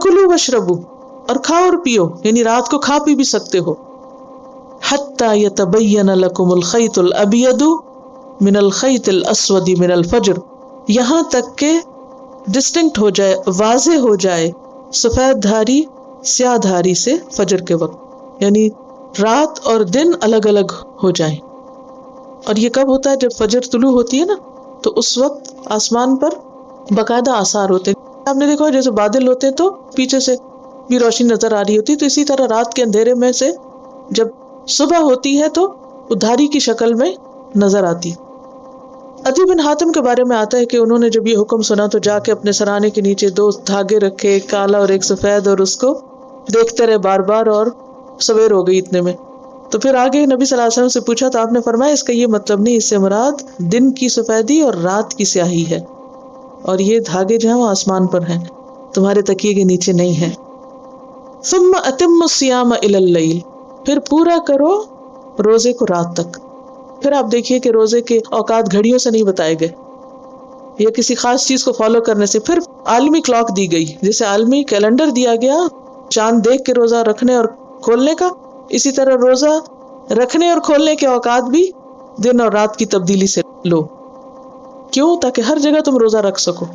وَكُلُوا وَاشْرَبُوا، اور کھاؤ اور پیو، یعنی رات کو کھا پی بھی سکتے ہو. حَتَّى يَتَبَيَّنَ لَكُمُ الْخَيْطُ الْأَبْيَضُ مِنَ الْخَيْطِ الْأَسْوَدِ مِنَ الْفَجْرِ، یہاں تک کہ ڈسٹنکٹ ہو جائے، واضح ہو جائے سفید دھاری سیاہ دھاری سے فجر کے وقت، یعنی رات اور دن الگ الگ ہو جائیں. اور یہ کب ہوتا ہے؟ جب فجر طلوع ہوتی ہے نا، تو اس وقت آسمان پر باقاعدہ آثار ہوتے ہیں. آپ نے دیکھا جیسے بادل ہوتے ہیں تو پیچھے سے بھی روشنی نظر آ رہی ہوتی ہے، تو اسی طرح رات کے اندھیرے میں سے جب صبح ہوتی ہے تو دھاری کی شکل میں نظر آتی. عدی بن حاتم کے بارے میں آتا ہے کہ انہوں نے جب یہ حکم سنا تو جا کے اپنے سرانے کے نیچے 2 دھاگے رکھے، ایک کالا اور ایک سفید، اور اس کو دیکھتے رہے بار بار، اور سویر ہو گئی اتنے میں. تو پھر آگے نبی صلی اللہ علیہ وسلم سے پوچھا تو آپ نے فرمایا اس کا یہ مطلب نہیں، اس سے مراد دن کی سفیدی اور رات کی سیاہی ہے، اور یہ دھاگے جو ہیں وہ آسمان پر ہیں، تمہارے تکیے کے نیچے نہیں ہیں. ثم اتم الصیام الی اللیل، پھر پورا کرو روزے کو رات تک. پھر آپ دیکھیے کہ روزے کے اوقات گھڑیوں سے نہیں بتائے گئے یا کسی خاص چیز کو فالو کرنے سے. پھر عالمی کلاک دی گئی، جیسے عالمی کیلنڈر دیا گیا چاند دیکھ کے روزہ رکھنے اور کھولنے کا، اسی طرح روزہ رکھنے اور کھولنے کے اوقات بھی دن اور رات کی تبدیلی سے لو. کیوں؟ تاکہ ہر جگہ تم روزہ رکھ سکو،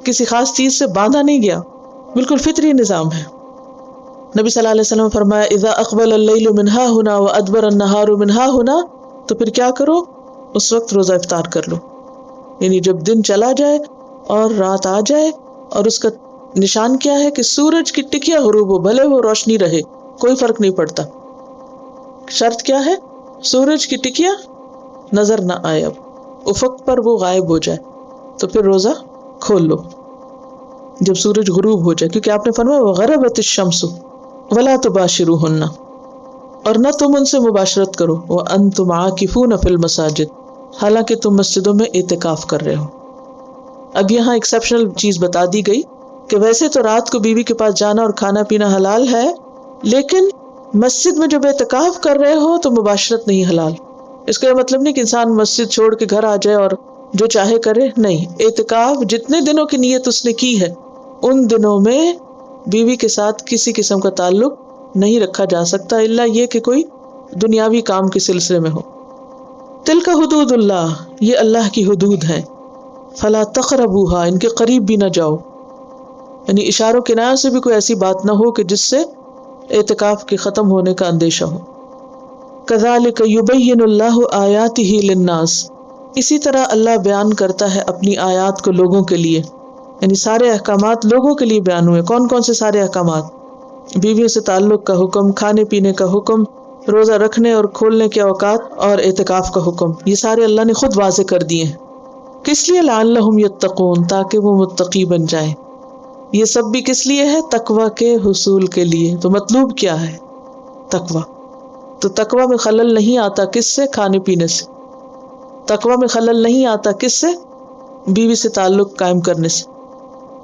کسی خاص چیز سے باندھا نہیں گیا، بالکل فطری نظام ہے. نبی صلی اللہ علیہ وسلم فرمایا اذا اقبل اللیل من ها هنا وادبر النهار من ها هنا، تو پھر کیا کرو؟ اس وقت روزہ افطار کر لو. یعنی جب دن چلا جائے اور رات آ جائے، اور اس کا نشان کیا ہے کہ سورج کی ٹکیا غروب ہو، بھلے وہ روشنی رہے، کوئی فرق نہیں پڑتا. شرط کیا ہے؟ سورج کی ٹکیا نظر نہ آئے، اب افق پر وہ غائب ہو جائے، تو پھر روزہ کھول لو جب سورج غروب ہو جائے. کیونکہ آپ نے فرمایا وغربت الشمس ولا تباشروہن، اور نہ تم ان سے مباشرت کرو، وانتم عاکفون فی المساجد، حالانکہ تم مسجدوں میں اعتکاف کر رہے ہو. اب یہاں ایکسیپشنل چیز بتا دی گئی کہ ویسے تو رات کو بیوی کے پاس جانا اور کھانا پینا حلال ہے، لیکن مسجد میں جب اعتکاف کر رہے ہو تو مباشرت نہیں حلال. اس کا یہ مطلب نہیں کہ انسان مسجد چھوڑ کے گھر آ جائے اور جو چاہے کرے، نہیں. اعتکاف جتنے دنوں کی نیت اس نے کی ہے، ان دنوں میں بیوی کے ساتھ کسی قسم کا تعلق نہیں رکھا جا سکتا، الا یہ کہ کوئی دنیاوی کام کے سلسلے میں ہو. تلک حدود اللہ، یہ اللہ کی حدود ہیں. فلا تقربوها، ان کے قریب بھی نہ جاؤ. یعنی اشاروں کنایوں سے بھی کوئی ایسی بات نہ ہو کہ جس سے اعتکاف کے ختم ہونے کا اندیشہ ہو. کذالک یبین اللہ آیاتہ للناس، اسی طرح اللہ بیان کرتا ہے اپنی آیات کو لوگوں کے لیے. یعنی سارے احکامات لوگوں کے لیے بیان ہوئے. کون کون سے سارے احکامات؟ بیویوں سے تعلق کا حکم، کھانے پینے کا حکم، روزہ رکھنے اور کھولنے کے اوقات، اور اعتکاف کا حکم. یہ سارے اللہ نے خود واضح کر دیے ہیں. کس لیے؟ لعلہم یتقون، تاکہ وہ متقی بن جائیں. یہ سب بھی کس لیے ہے؟ تقوی کے حصول کے لیے. تو مطلوب کیا ہے؟ تقوی. تو تقوی میں خلل نہیں آتا کس سے؟ کھانے پینے سے. تقوی میں خلل نہیں آتا کس سے؟ بیوی سے تعلق قائم کرنے سے.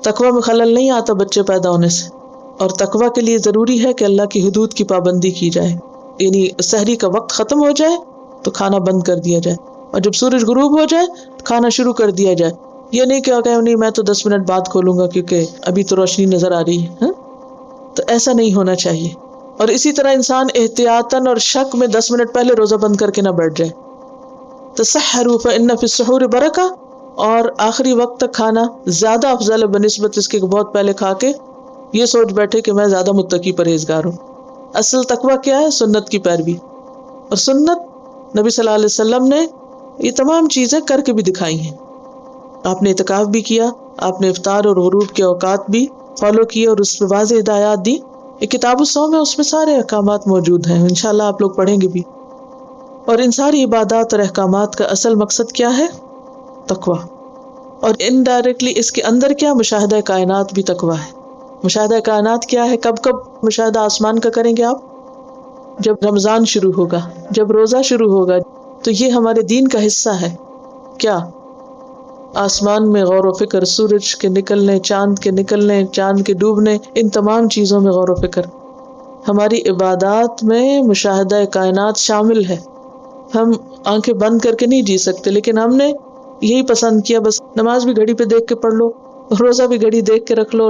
تقوی میں خلل نہیں آتا بچے پیدا ہونے سے. اور تقوی کے لیے ضروری ہے کہ اللہ کی حدود کی پابندی کی جائے. یعنی سحری کا وقت ختم ہو جائے تو کھانا بند کر دیا جائے، اور جب سورج غروب ہو جائے تو کھانا شروع کر دیا جائے. یہ نہیں کہ نہیں میں تو 10 منٹ بعد کھولوں گا کیونکہ ابھی تو روشنی نظر آ رہی ہے. تو ایسا نہیں ہونا چاہیے. اور اسی طرح انسان احتیاطاً اور شک میں 10 منٹ پہلے روزہ بند کر کے نہ بیٹھ جائے. تسحروا فإن فی السحور برکہ، اور آخری وقت تک کھانا زیادہ افضل ہے بنسبت اس کے بہت پہلے کھا کے یہ سوچ بیٹھے کہ میں زیادہ متقی پرہیزگار ہوں. اصل تقویٰ کیا ہے؟ سنت کی پیروی. اور سنت نبی صلی اللہ علیہ وسلم نے یہ تمام چیزیں کر کے بھی دکھائی ہیں. آپ نے اعتکاف بھی کیا، آپ نے افطار اور غروب کے اوقات بھی فالو کیے اور اس پہ واضح ہدایات دی. یہ کتاب الصوم ہے، اس میں سارے احکامات موجود ہیں، انشاءاللہ آپ لوگ پڑھیں گے بھی. اور ان ساری عبادات اور احکامات کا اصل مقصد کیا ہے؟ تقویٰ. اور انڈائریکٹلی اس کے اندر کیا؟ مشاہدہ کائنات بھی تقویٰ ہے. مشاہدہ کائنات کیا ہے؟ کب کب مشاہدہ آسمان کا کریں گے آپ؟ جب رمضان شروع ہوگا، جب روزہ شروع ہوگا. تو یہ ہمارے دین کا حصہ ہے. کیا؟ آسمان میں غور و فکر، سورج کے نکلنے، چاند کے نکلنے، چاند کے ڈوبنے، ان تمام چیزوں میں غور و فکر. ہماری عبادات میں مشاہدہ کائنات شامل ہے. ہم آنکھیں بند کر کے نہیں جی سکتے، لیکن ہم نے یہی پسند کیا بس نماز بھی گھڑی پہ دیکھ کے پڑھ لو، روزہ بھی گھڑی دیکھ کے رکھ لو،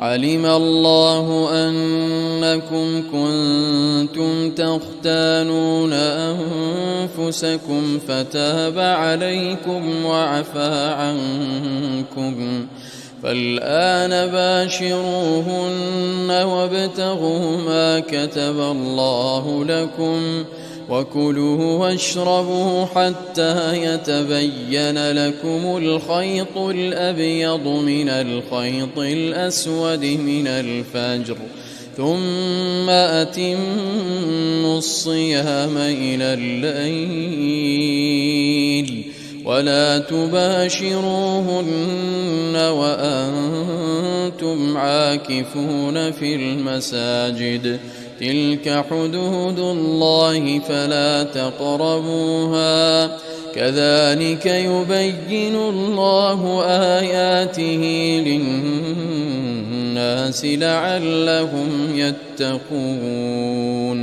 علم الله أنكم كنتم تختانون أنفسكم فتاب عليكم وعفى عنكم فالآن باشروهن وابتغوا ما كتب الله لكم وكلوا واشربوا حتى يتبين لكم الخيط الأبيض من الخيط الأسود من الفجر ثم أتموا الصيام إلى الليل ولا تباشروهن وأنتم عاكفون في المساجد تلك حدود الله فلا تقربوها كذلك يبين الله آياته للناس لعلهم يتقون